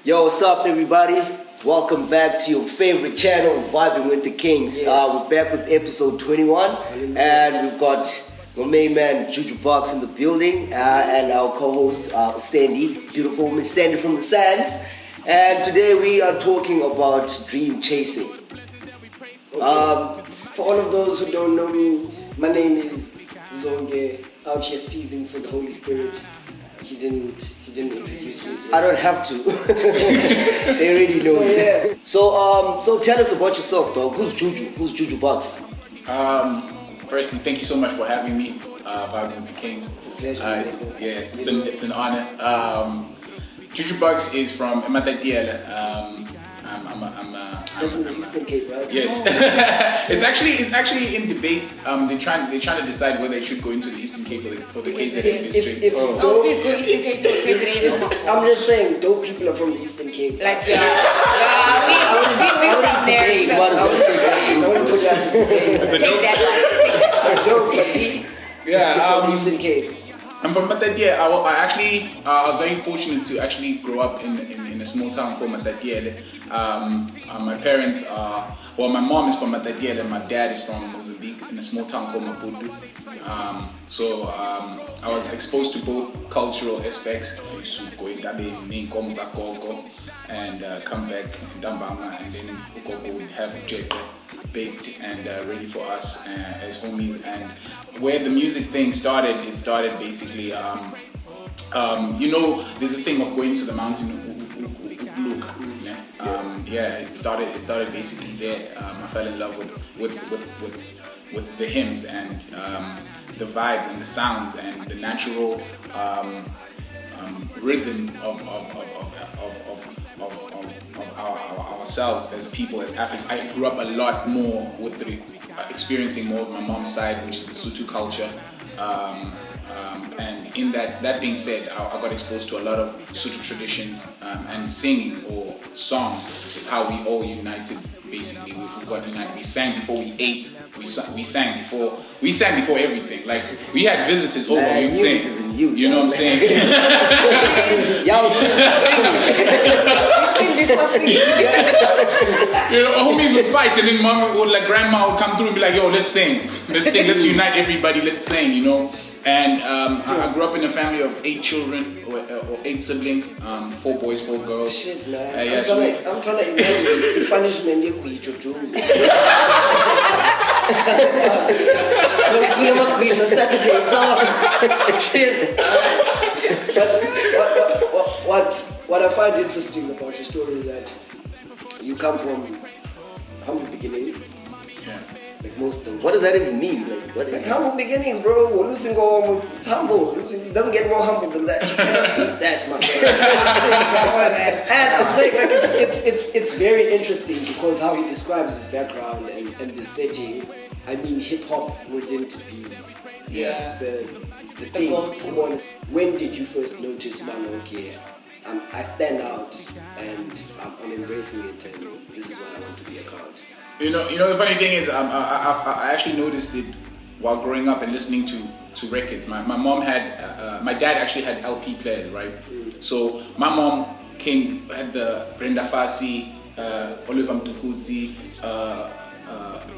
Yo, what's up, everybody? Welcome back to your favorite channel, Vibing with the Kings. Yes. We're back with episode 21, and we've got my main man Juju Bucks in the building, and our co-host Sandy, beautiful Miss Sandy from the Sands. And today we are talking about dream chasing. For all of those who don't know me, my name is Zonge, out here teasing for the Holy Spirit. He didn't introduce me. I don't have to. They already know. So tell us about yourself, dog. Who's Juju? Who's Juju Bucks? Firstly, thank you so much for having me, Vibing with the Kings. It's an honor. Juju Bucks is from Matatiele. That's in the Eastern Cape, right? Yes. it's actually in debate. They're trying to decide whether it should go into the Eastern Cape or the KZN district. If Please go Eastern Cape to KZN. I'm just saying, dope people are from the Eastern Cape. Like, we from there. I wouldn't put that in the Take that one. dope, but from the Eastern Cape. I'm from Matatiele. I was very fortunate to actually grow up in a small town called Matatiele. My parents are, my mom is from Matatiele and my dad is from Mozambique in a small town called Maputo. So I was exposed to both cultural aspects. I used to go in Dabe, and come back in Dambama, and then Ukoko would have Jeko baked and ready for us as homies. And where the music thing started, it started basically, there's this thing of going to the mountain, it started basically there. I fell in love with the hymns and the vibes and the sounds and the natural rhythm of ourselves as people, as athletes. I grew up a lot more with experiencing more of my mom's side, which is the Sutu culture. And in that being said, I got exposed to a lot of Sutu traditions, and singing or song is how we all united. Basically, we got united. We sang before we ate. We sang before everything. Like we had visitors over, we'd sing. You know what I'm saying? Y'all homies would fight, and then grandma would come through and be like, "Yo, let's sing, let's unite everybody, let's sing," you know. And I grew up in a family of 8 children or 8 siblings, 4 boys, 4 girls. Shit, man. I'm trying to imagine the punishment you could do. What I find interesting about your story is that you come from humble beginnings. Yeah. like most of them. What does that even mean? Like humble beginnings, bro. Losing all, it's humble. It doesn't get more humble than that. You can't beat that, my friend. And I'm saying, like, it's very interesting because how he describes his background and the setting. I mean, hip hop wouldn't be the thing. When did you first notice, man? Okay, I stand out and I'm embracing it, and this is what I want to be about. You know, the funny thing is, I actually noticed it while growing up and listening to records. My mom had, my dad actually had LP players, right? So my mom had the Brenda Fassie, Oliver Mtukudzi,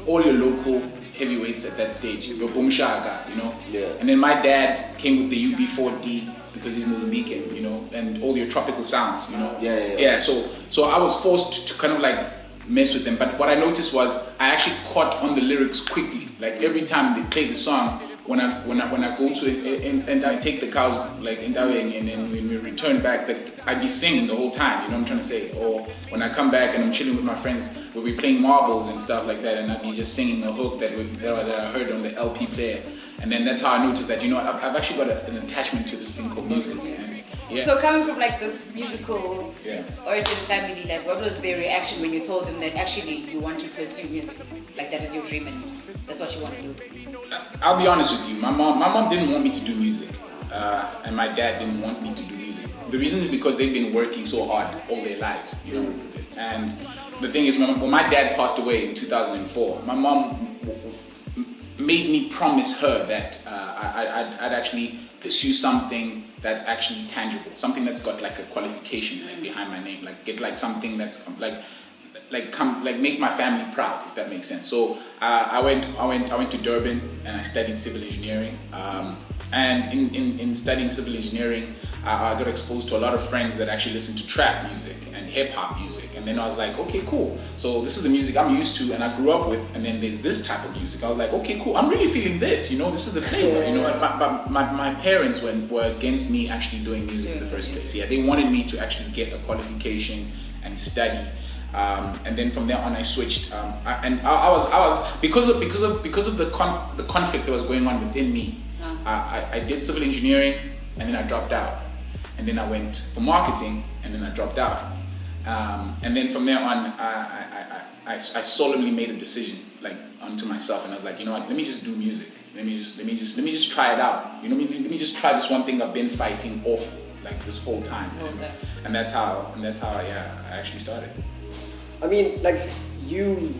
all your local heavyweights at that stage, your Boom Shaka, you know? Yeah. And then my dad came with the UB4D because he's Mozambican, you know, and all your tropical sounds, you know? Yeah. So I was forced to kind of like mess with them, but what I noticed was I actually caught on the lyrics quickly. Like every time they play the song, when I go to it and I take the cows like in Darwin, and then when we return back, I'd be singing the whole time, you know what I'm trying to say? Or when I come back and I'm chilling with my friends, we'll be playing marbles and stuff like that, and I'd be just singing a hook that I heard on the LP player, and then that's how I noticed that, you know, I've actually got an attachment to this thing called music. And, yeah. So coming from like this musical Yeah. origin family, like what was their reaction when you told them that actually you want to pursue music, like that is your dream and that's what you want to do? I'll be honest with you, my mom didn't want me to do music, and my dad didn't want me to do music. The reason is because they've been working so hard all their lives, you know. And the thing is, when my dad passed away in 2004, my mom made me promise her that I'd actually pursue something that's actually tangible, something that's got like a qualification like behind my name, like get like something that's like make my family proud, if that makes sense. So I went to Durban and I studied civil engineering. And in studying civil engineering, I got exposed to a lot of friends that actually listen to trap music and hip hop music. And then I was like, okay, cool. So this is the music I'm used to and I grew up with. And then there's this type of music. I was like, okay, cool. I'm really feeling this. This is the flavor. But my parents were against me actually doing music in the first place. Yeah, they wanted me to actually get a qualification and study. And then from there on, I switched. I was because of the conflict that was going on within me. I did civil engineering and then I dropped out, and then I went for marketing and then I dropped out, and then from there on, I solemnly made a decision like onto myself, and I was like, you know what? Let me just do music. Let me just try it out. Let me just try this one thing I've been fighting off like this whole time, and that's how I actually started. I mean, like you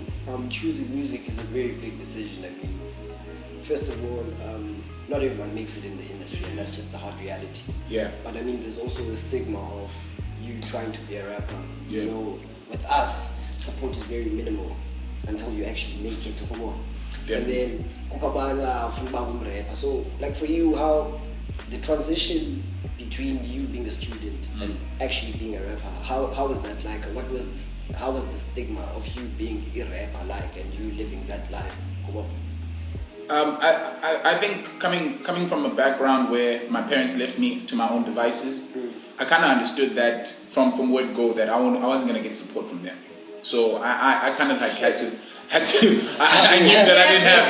choosing music is a very big decision. I mean, first of all, not everyone makes it in the industry, and that's just the hard reality. Yeah. But I mean, there's also a stigma of you trying to be a rapper. Yeah. With us, support is very minimal until you actually make it to come on. And then, so like for you, how the transition between you being a student and actually being a rapper, how was that like? How was the stigma of you being a rapper like and you living that life? Come on. I think coming from a background where my parents left me to my own devices, I kind of understood that from word go that I wasn't gonna get support from them. So I kind of like had to. I knew that I didn't have.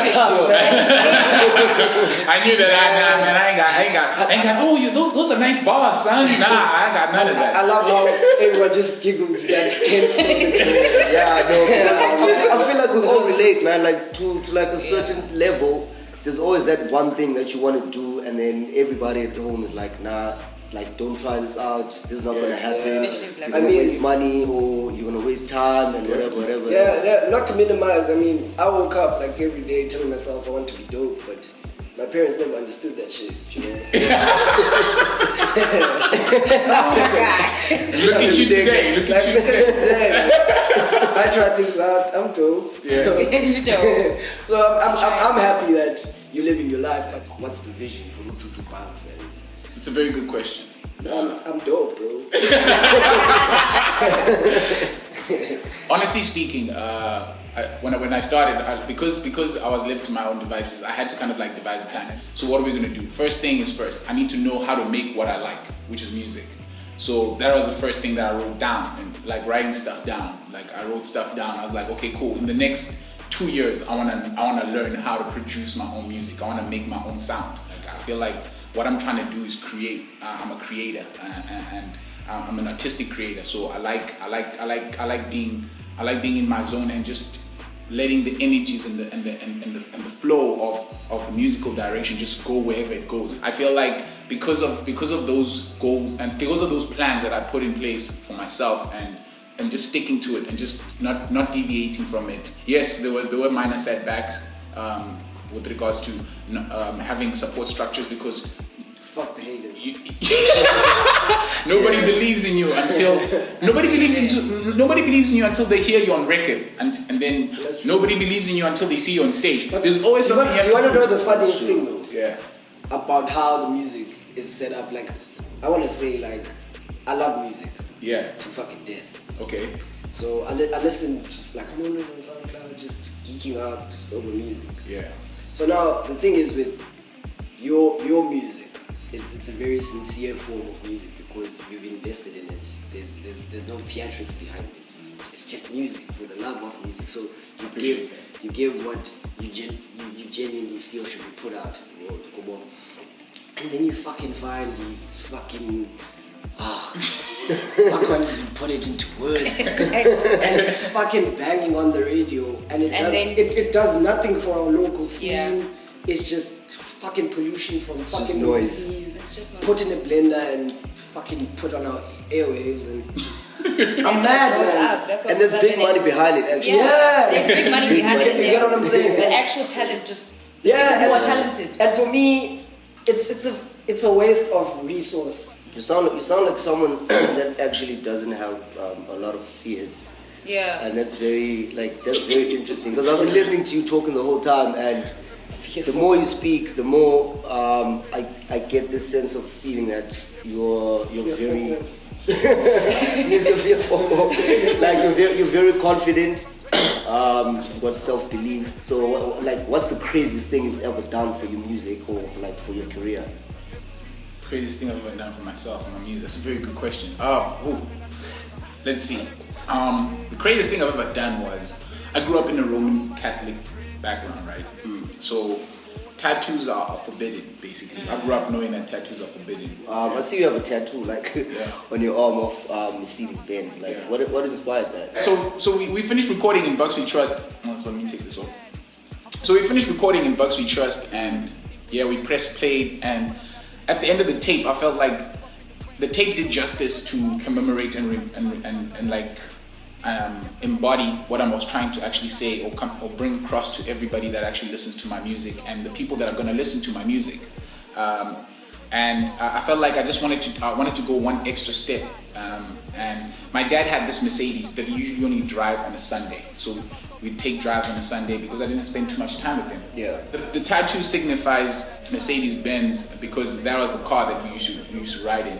I knew that I ain't got. Oh, those are nice bars, son. Nah, I got none of that. I love how everyone just giggled that tense moment. Yeah, no. I feel like we all relate, man. Like to like a certain level, there's always that one thing that you want to do, and then everybody at home is like, nah. Like, don't try this out. This is not gonna happen. You're gonna waste money, or you're gonna waste time, and whatever. Yeah, not to minimize. I mean, I woke up like every day telling myself I want to be dope, but my parents never understood that shit. Look at you today. I try things out. I'm dope. Yeah. You dope. So I'm happy that you're living your life. But what's the vision for Juju Bucks? It's a very good question. I'm dope, bro. Honestly speaking, when I started, because I was left to my own devices, I had to kind of like devise a plan. So what are we gonna do? First thing is first, I need to know how to make what I like, which is music. So that was the first thing that I wrote down, and like writing stuff down. Like I wrote stuff down. I was like, okay, cool. In the next 2 years, I wanna learn how to produce my own music. I wanna make my own sound. Like I feel like what I'm trying to do is create. I'm a creator, and I'm an artistic creator. So I like being in my zone and just letting the energies and the flow of the musical direction just go wherever it goes. I feel like because of those goals and because of those plans that I put in place for myself and just sticking to it and just not deviating from it. Yes, there were minor setbacks with regards to having support structures, because fuck the haters. Nobody believes in you until nobody believes in you until they hear you on record, and then nobody believes in you until they see you on stage. But there's always something. You want to know the funniest thing though? Yeah. About how the music is set up. Like, I want to say, like, I love music. Yeah. To fucking death. Okay. So I listen just like I'm always on SoundCloud, just geeking out over music. Yeah. So now the thing is with your music, it's a very sincere form of music because you've invested in it. There's no theatrics behind it. It's just music for the love of music. So you give what you genuinely feel should be put out in the world. Come on. And then you fucking find these fucking I can't even put it into words. And it's fucking banging on the radio, and it does nothing for our local scene. Yeah. It's just fucking pollution from fucking noise. overseas. Put in a blender and fucking put on our airwaves, and I'm mad, man. And there's big money behind it, actually. Yeah. There's big money behind it. You get what I'm saying? The actual talent just. Yeah. You are talented. And for me, it's it's a waste of resource. You sound like someone that actually doesn't have a lot of fears. Yeah. And that's very interesting because I've been listening to you talking the whole time, and the more you speak, the more I get this sense of feeling that you're very you're very confident. You've got self-belief. So what's the craziest thing you've ever done for your music or like for your career? Craziest thing I've ever done for myself and my music. That's a very good question. Let's see. The craziest thing I've ever done was I grew up in a Roman Catholic background, right? So tattoos are forbidden, basically. I grew up knowing that tattoos are forbidden. I see you have a tattoo on your arm of Mercedes Benz. What inspired that? So we finished recording in Bucks We Trust. So let me take this off. So we finished recording in Bucks We Trust, and we pressed play, and at the end of the tape, I felt like the tape did justice to commemorate and embody what I was trying to actually say or bring across to everybody that actually listens to my music and the people that are going to listen to my music. And I felt like I wanted to go one extra step. And my dad had this Mercedes that he usually only drive on a Sunday. So we'd take drives on a Sunday because I didn't spend too much time with him. Yeah. The tattoo signifies Mercedes-Benz because that was the car that we used to ride in.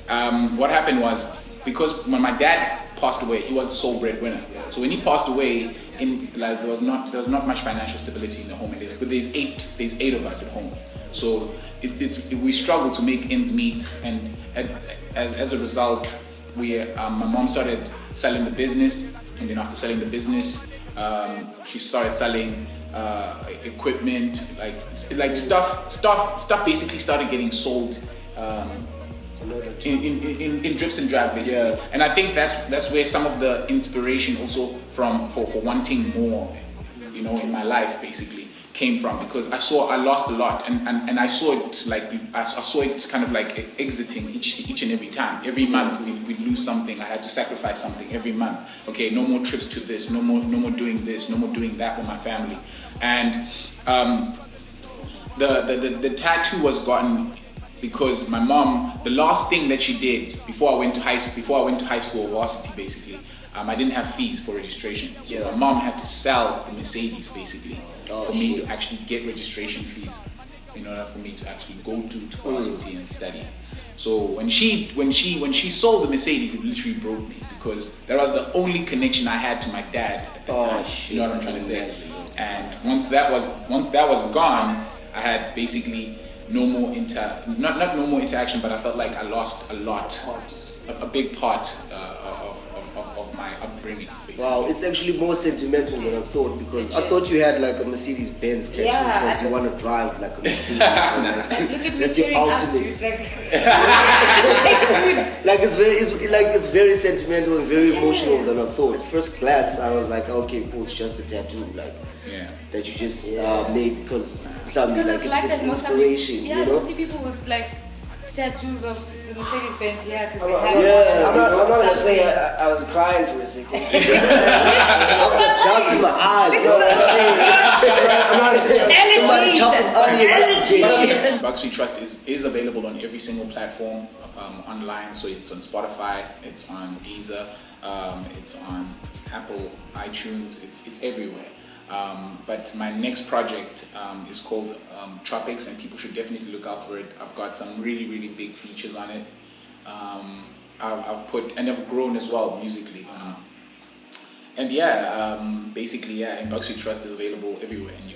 And what happened was, because when my dad passed away, he was the sole breadwinner. So when he passed away, there was not much financial stability in the home. But there's eight of us at home. So we struggle to make ends meet, and as a result, my mom started selling the business, and then after selling the business, she started selling equipment, like stuff basically started getting sold. In drips and drabs, basically. Yeah. And I think that's where some of the inspiration also for wanting more, in my life basically came from, because I lost a lot, and I saw it I saw it kind of like exiting each and every time. Every month we'd lose something. I had to sacrifice something every month. Okay, no more trips to this, no more doing this, no more doing that with my family. And the tattoo was gotten because my mom, the last thing that she did before I went to high school, varsity basically, I didn't have fees for registration. So my mom had to sell the Mercedes basically for me to actually get registration fees in order for me to actually go to varsity and study. So when she sold the Mercedes, it literally broke me, because that was the only connection I had to my dad at the time. You know what I'm trying to say? And once that was gone, I had basically no more not no more interaction, but I felt like I lost a big part of my upbringing. Basically. Wow, it's actually more sentimental than I thought, because I thought you had like a Mercedes Benz tattoo because you want to drive like a Mercedes. Look at me That's your tearing up, ultimate. dude, It's very sentimental and very emotional than I thought. At first glance, I was like, okay, cool, it's just a tattoo, that you just made because something Because it's like that most inspiration. you don't see people with like tattoos of the Mercedes Benz, because they have. I'm not gonna say I was crying for a second. Down to my eyes, bro. Energy. Bucks We Trust is available on every single platform online. So it's on Spotify, it's on Deezer, it's on Apple, iTunes, it's everywhere. But my next project is called Tropics, and people should definitely look out for it. I've got some really, really big features on it. I've grown as well musically. And basically, and Bucks We Trust is available everywhere, and you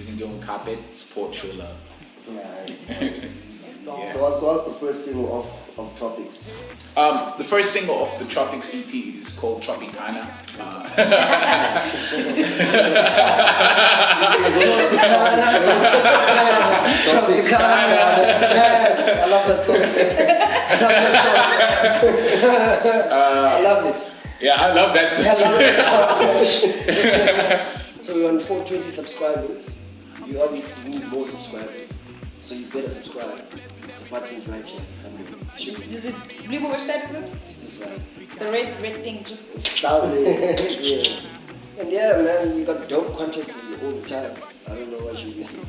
can go and cop it, support, show love. So what's the first single of Tropics? The first single of the Tropics EP is called Tropicana. I love that song. I love it. Yeah, I love that song. So we're on 420 subscribers. You obviously need more subscribers. So you better subscribe. The button's right here. Is it blue website for it? The red thing just. Yeah. And man, you got dope content all the time. I don't know what you're missing.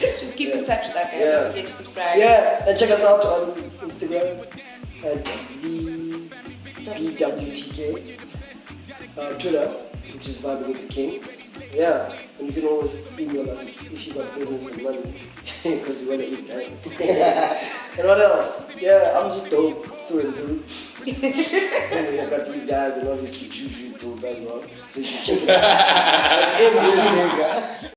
Just keep in touch with that guy. Yeah. Don't forget to subscribe. Yeah, and check us out on Instagram at BWTK. Twitter, which is Vibing with the King. Yeah, and you can always email us if you got business and money, because you want to eat that. And what else? Yeah, I'm just dope through and through. And I got these guys and all these cute Jujus dope as well. So you should check it out.